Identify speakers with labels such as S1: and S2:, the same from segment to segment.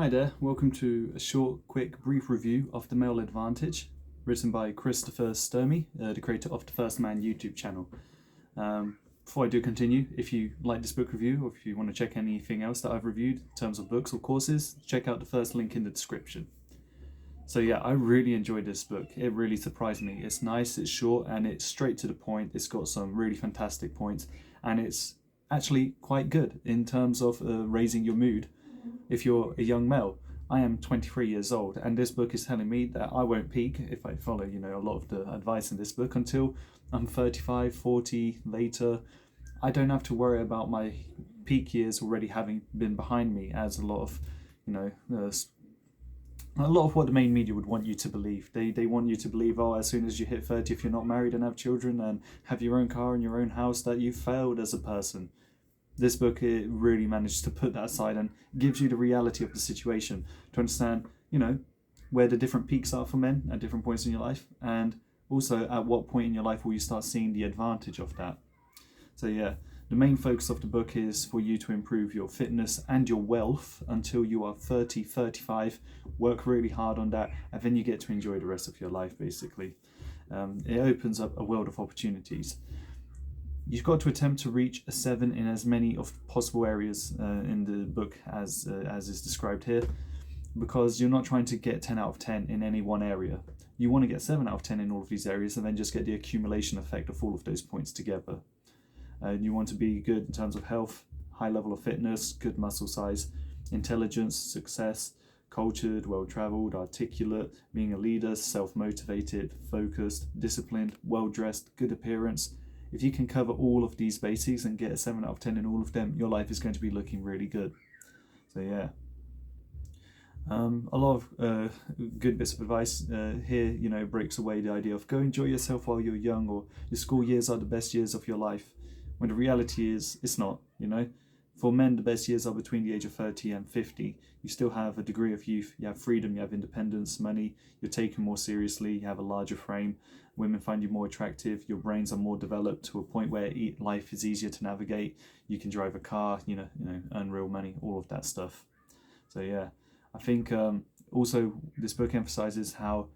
S1: Hi there, welcome to a short, quick, brief review of The Male Advantage, written by Christopher Sturmey, the creator of the First Man YouTube channel. Before I do continue, if you like this book review, or if you want to check anything else that I've reviewed in terms of books or courses, check out the first link in the description. So yeah, I really enjoyed this book. It really surprised me. It's nice, it's short, and it's straight to the point. It's got some really fantastic points, and it's actually quite good in terms of raising your mood if you're a young male. I am 23 years old, and this book is telling me that I won't peak if I follow, a lot of the advice in this book until I'm 35, 40, later. I don't have to worry about my peak years already having been behind me, as a lot of, a lot of what the main media would want you to believe. They want you to believe, oh, as soon as you hit 30, if you're not married and have children and have your own car and your own house, that you've failed as a person. This book, it really managed to put that aside and gives you the reality of the situation to understand, where the different peaks are for men at different points in your life, and also at what point in your life will you start seeing the advantage of that. So yeah, the main focus of the book is for you to improve your fitness and your wealth until you are 30, 35, work really hard on that, and then you get to enjoy the rest of your life, basically. It opens up a world of opportunities. You've got to attempt to reach a 7 in as many of possible areas in the book as is described here, because you're not trying to get 10 out of 10 in any one area. You want to get 7 out of 10 in all of these areas and then just get the accumulation effect of all of those points together. You want to be good in terms of health, high level of fitness, good muscle size, intelligence, success, cultured, well-travelled, articulate, being a leader, self-motivated, focused, disciplined, well-dressed, good appearance. If you can cover all of these bases and get a 7 out of 10 in all of them, your life is going to be looking really good. So yeah. A lot of good bits of advice here, breaks away the idea of go enjoy yourself while you're young, or your school years are the best years of your life, when the reality is it's not. For men, the best years are between the age of 30 and 50. You still have a degree of youth, you have freedom, you have independence, money, you're taken more seriously, you have a larger frame, women find you more attractive, your brains are more developed to a point where life is easier to navigate, you can drive a car, earn real money, all of that stuff. So yeah, I think also this book emphasizes how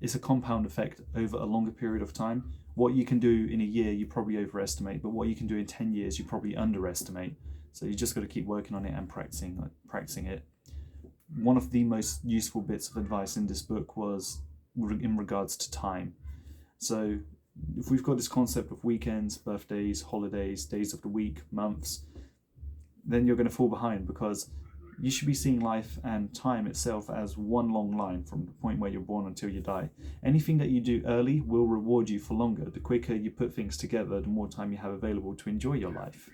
S1: it's a compound effect over a longer period of time. What you can do in a year, you probably overestimate, but what you can do in 10 years, you probably underestimate. So you just got to keep working on it and practicing it. One of the most useful bits of advice in this book was in regards to time. So if we've got this concept of weekends, birthdays, holidays, days of the week, months, then you're going to fall behind, because you should be seeing life and time itself as one long line from the point where you're born until you die. Anything that you do early will reward you for longer. The quicker you put things together, the more time you have available to enjoy your life.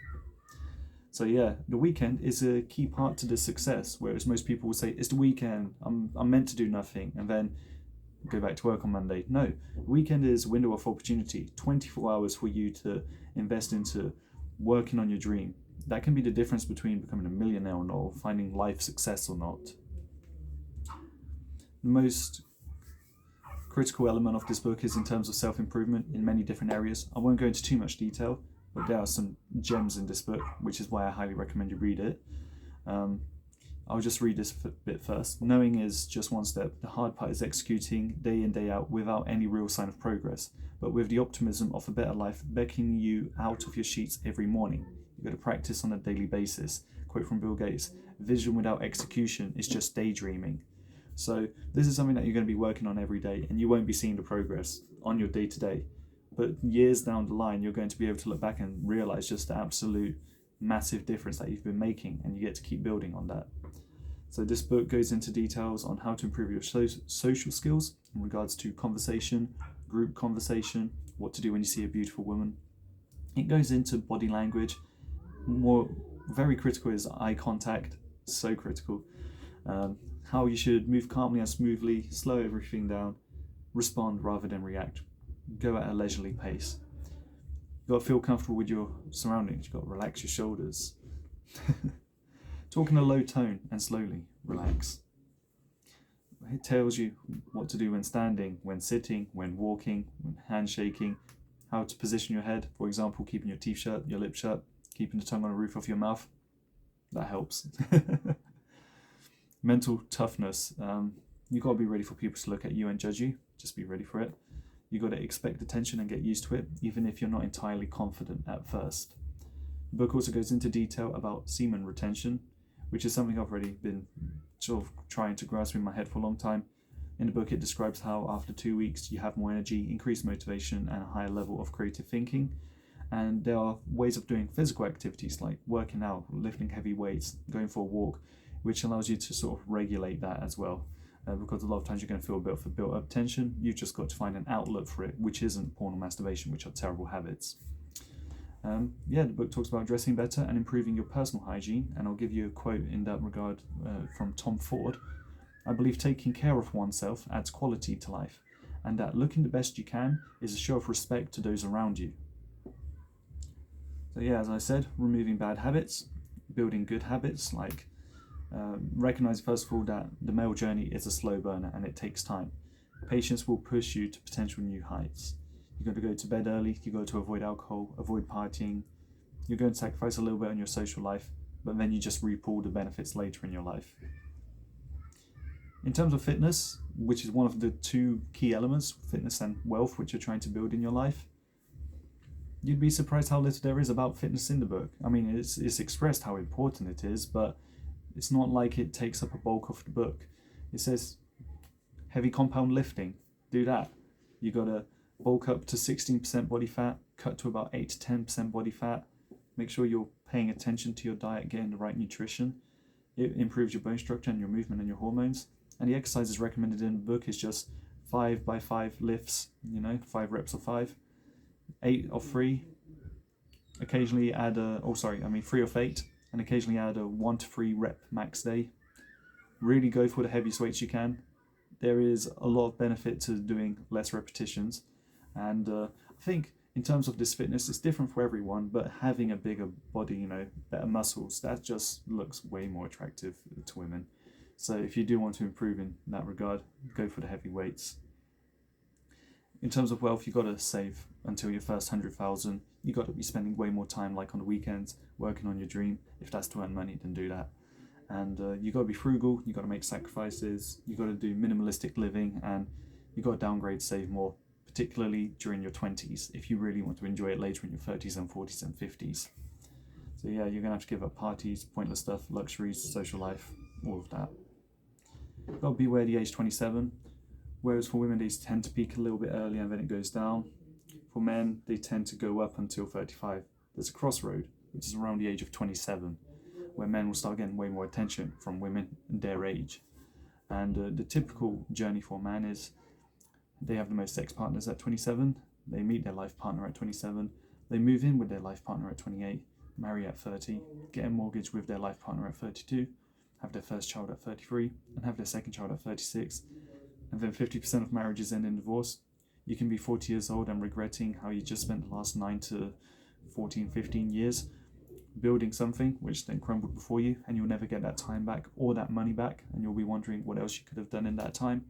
S1: So yeah, the weekend is a key part to the success, whereas most people will say, it's the weekend, I'm meant to do nothing, and then go back to work on Monday. No, the weekend is a window of opportunity, 24 hours for you to invest into working on your dream. That can be the difference between becoming a millionaire or not, or finding life success or not. The most critical element of this book is in terms of self-improvement in many different areas. I won't go into too much detail, but there are some gems in this book, which is why I highly recommend you read it. I'll just read this bit first. Knowing is just one step. The hard part is executing day in, day out without any real sign of progress, but with the optimism of a better life beckoning you out of your sheets every morning. You've got to practice on a daily basis. Quote from Bill Gates, vision without execution is just daydreaming. So this is something that you're going to be working on every day, and you won't be seeing the progress on your day-to-day. But years down the line, you're going to be able to look back and realize just the absolute massive difference that you've been making, and you get to keep building on that. So this book goes into details on how to improve your social skills in regards to conversation, group conversation, what to do when you see a beautiful woman. It goes into body language. More very critical is eye contact, so critical. How you should move calmly and smoothly, slow everything down, respond rather than react, go at a leisurely pace. You've got to feel comfortable with your surroundings, you've got to relax your shoulders. Talk in a low tone and slowly relax. It tells you what to do when standing, when sitting, when walking, when handshaking, how to position your head, for example, keeping your teeth shut, your lips shut, keeping the tongue on the roof of your mouth. That helps. Mental toughness. You got to be ready for people to look at you and judge you. Just be ready for it. You got to expect attention and get used to it, even if you're not entirely confident at first. The book also goes into detail about semen retention, which is something I've already been sort of trying to grasp in my head for a long time. In the book, it describes how after 2 weeks you have more energy, increased motivation, and a higher level of creative thinking. And there are ways of doing physical activities like working out, lifting heavy weights, going for a walk, which allows you to sort of regulate that as well. Because a lot of times you're going to feel a bit of a built-up tension. You've just got to find an outlet for it, which isn't porn or masturbation, which are terrible habits. The book talks about dressing better and improving your personal hygiene, and I'll give you a quote in that regard from Tom Ford. I believe taking care of oneself adds quality to life, and that looking the best you can is a show of respect to those around you. So as I said, removing bad habits, building good habits, like recognize first of all that the male journey is a slow burner and it takes time. Patience will push you to potential new heights. You've got to go to bed early, you've got to avoid alcohol, avoid partying. You're going to sacrifice a little bit on your social life, but then you just reap all the benefits later in your life. In terms of fitness, which is one of the two key elements, fitness and wealth, which you're trying to build in your life, you'd be surprised how little there is about fitness in the book. I mean, it's expressed how important it is, but it's not like it takes up a bulk of the book. It says heavy compound lifting, do that. You got to bulk up to 16% body fat, cut to about 8 to 10% body fat. Make sure you're paying attention to your diet, getting the right nutrition. It improves your bone structure and your movement and your hormones. And the exercises recommended in the book is just 5 by 5 lifts, 5 reps of 5, 8 of 3. Occasionally add 3 of 8, and occasionally add a 1 to 3 rep max day. Really go for the heaviest weights you can. There is a lot of benefit to doing less repetitions, and I think in terms of this fitness, it's different for everyone, but having a bigger body, better muscles, that just looks way more attractive to women. So if you do want to improve in that regard, go for the heavy weights. In terms of wealth, you've got to save until your first 100,000. You've got to be spending way more time, like on the weekends, working on your dream. If that's to earn money, then do that. And you've got to be frugal, you've got to make sacrifices, you've got to do minimalistic living, and you've got to downgrade, save more, particularly during your 20s, if you really want to enjoy it later in your 30s and 40s and 50s. So you're going to have to give up parties, pointless stuff, luxuries, social life, all of that. You've got to beware the age 27, whereas for women they tend to peak a little bit earlier and then it goes down. For men, they tend to go up until 35. There's a crossroad, which is around the age of 27, where men will start getting way more attention from women their age. And the typical journey for a man is they have the most sex partners at 27, they meet their life partner at 27, they move in with their life partner at 28, marry at 30, get a mortgage with their life partner at 32, have their first child at 33, and have their second child at 36. And then 50% of marriages end in divorce. You can be 40 years old and regretting how you just spent the last 9 to 14, 15 years building something which then crumbled before you, and you'll never get that time back or that money back, and you'll be wondering what else you could have done in that time.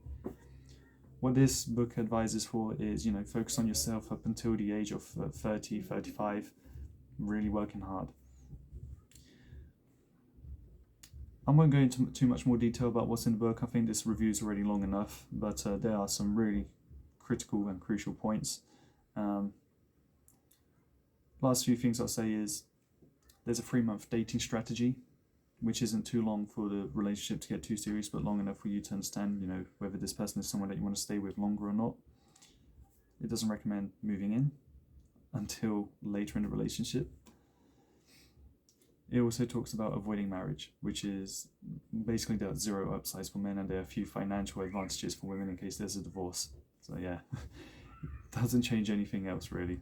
S1: What this book advises for is, focus on yourself up until the age of 30, 35, really working hard. I won't go into too much more detail about what's in the book. I think this review is already long enough, but there are some really critical and crucial points. Last few things I'll say is there's a 3-month dating strategy, which isn't too long for the relationship to get too serious, but long enough for you to understand, whether this person is someone that you want to stay with longer or not. It doesn't recommend moving in until later in the relationship. It also talks about avoiding marriage, which is basically there are 0 upsides for men and there are a few financial advantages for women in case there's a divorce. So it doesn't change anything else really.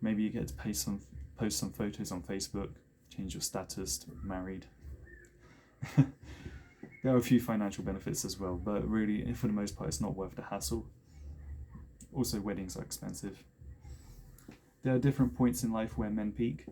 S1: Maybe you get to post some photos on Facebook, change your status to married. There are a few financial benefits as well, but really, for the most part, it's not worth the hassle. Also, weddings are expensive. There are different points in life where men peak.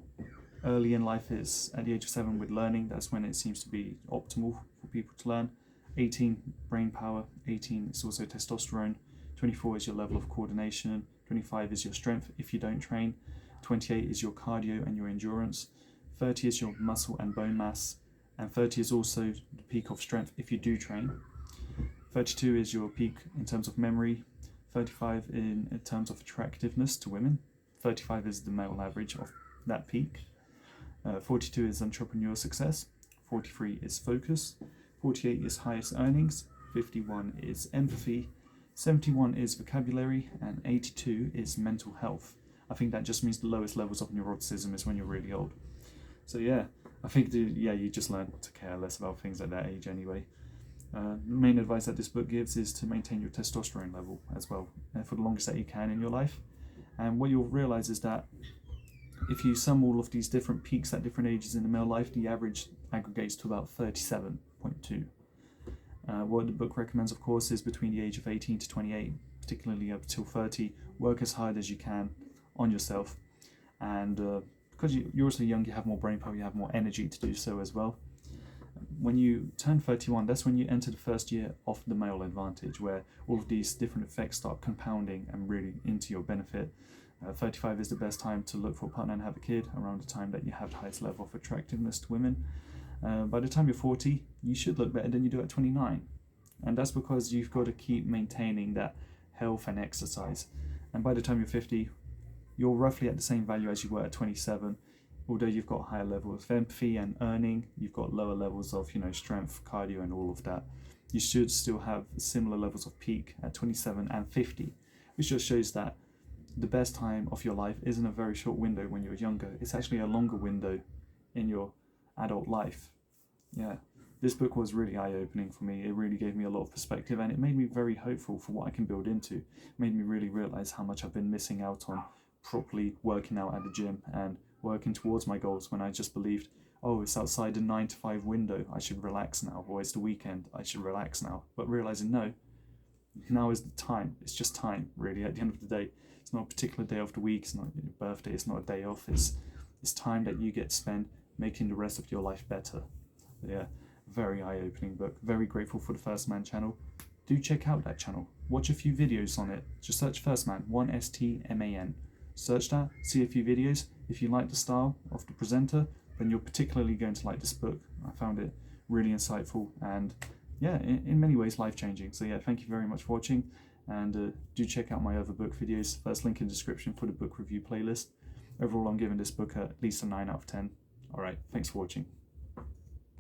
S1: Early in life is at the age of 7 with learning. That's when it seems to be optimal for people to learn. 18, brain power. 18 is also testosterone. 24 is your level of coordination. 25 is your strength if you don't train. 28 is your cardio and your endurance. 30 is your muscle and bone mass. and 30 is also the peak of strength if you do train. 32 is your peak in terms of memory, 35 in terms of attractiveness to women, 35 is the male average of that peak, 42 is entrepreneurial success, 43 is focus, 48 is highest earnings, 51 is empathy, 71 is vocabulary, and 82 is mental health. I think that just means the lowest levels of neuroticism is when you're really old. So yeah, I think you just learn to care less about things at that age anyway. The main advice that this book gives is to maintain your testosterone level as well, for the longest that you can in your life. And what you'll realize is that if you sum all of these different peaks at different ages in the male life, the average aggregates to about 37.2. What the book recommends, of course, is between the age of 18 to 28, particularly up till 30, work as hard as you can on yourself. And because you're also young, you have more brain power, you have more energy to do so as well. When you turn 31, that's when you enter the first year of the male advantage, where all of these different effects start compounding and really into your benefit. 35 is the best time to look for a partner and have a kid, around the time that you have the highest level of attractiveness to women. By the time you're 40, you should look better than you do at 29. And that's because you've got to keep maintaining that health and exercise. And by the time you're 50, you're roughly at the same value as you were at 27. Although you've got higher levels of empathy and earning, you've got lower levels of strength, cardio, and all of that. You should still have similar levels of peak at 27 and 50, which just shows that the best time of your life isn't a very short window when you're younger. It's actually a longer window in your adult life. Yeah, this book was really eye-opening for me. It really gave me a lot of perspective, and it made me very hopeful for what I can build into. It made me really realize how much I've been missing out on properly working out at the gym and working towards my goals, when I just believed, oh, it's outside the 9 to 5 window, I should relax now, or it's the weekend, I should relax now. But realizing, no, now is the time. It's just time, really, at the end of the day. It's not a particular day of the week, it's not your birthday, it's not a day off, it's time that you get spent making the rest of your life better. Yeah, very eye-opening book. Very grateful for the First Man channel. Do check out that channel. Watch a few videos on it. Just search First Man, 1STMAN. Search that, see a few videos. If you like the style of the presenter, then you're particularly going to like this book. I found it really insightful and, yeah, in many ways life-changing. So yeah, thank you very much for watching, and do check out my other book videos. First link in the description for the book review playlist. Overall, I'm giving this book at least a 9 out of 10. Alright, thanks for watching.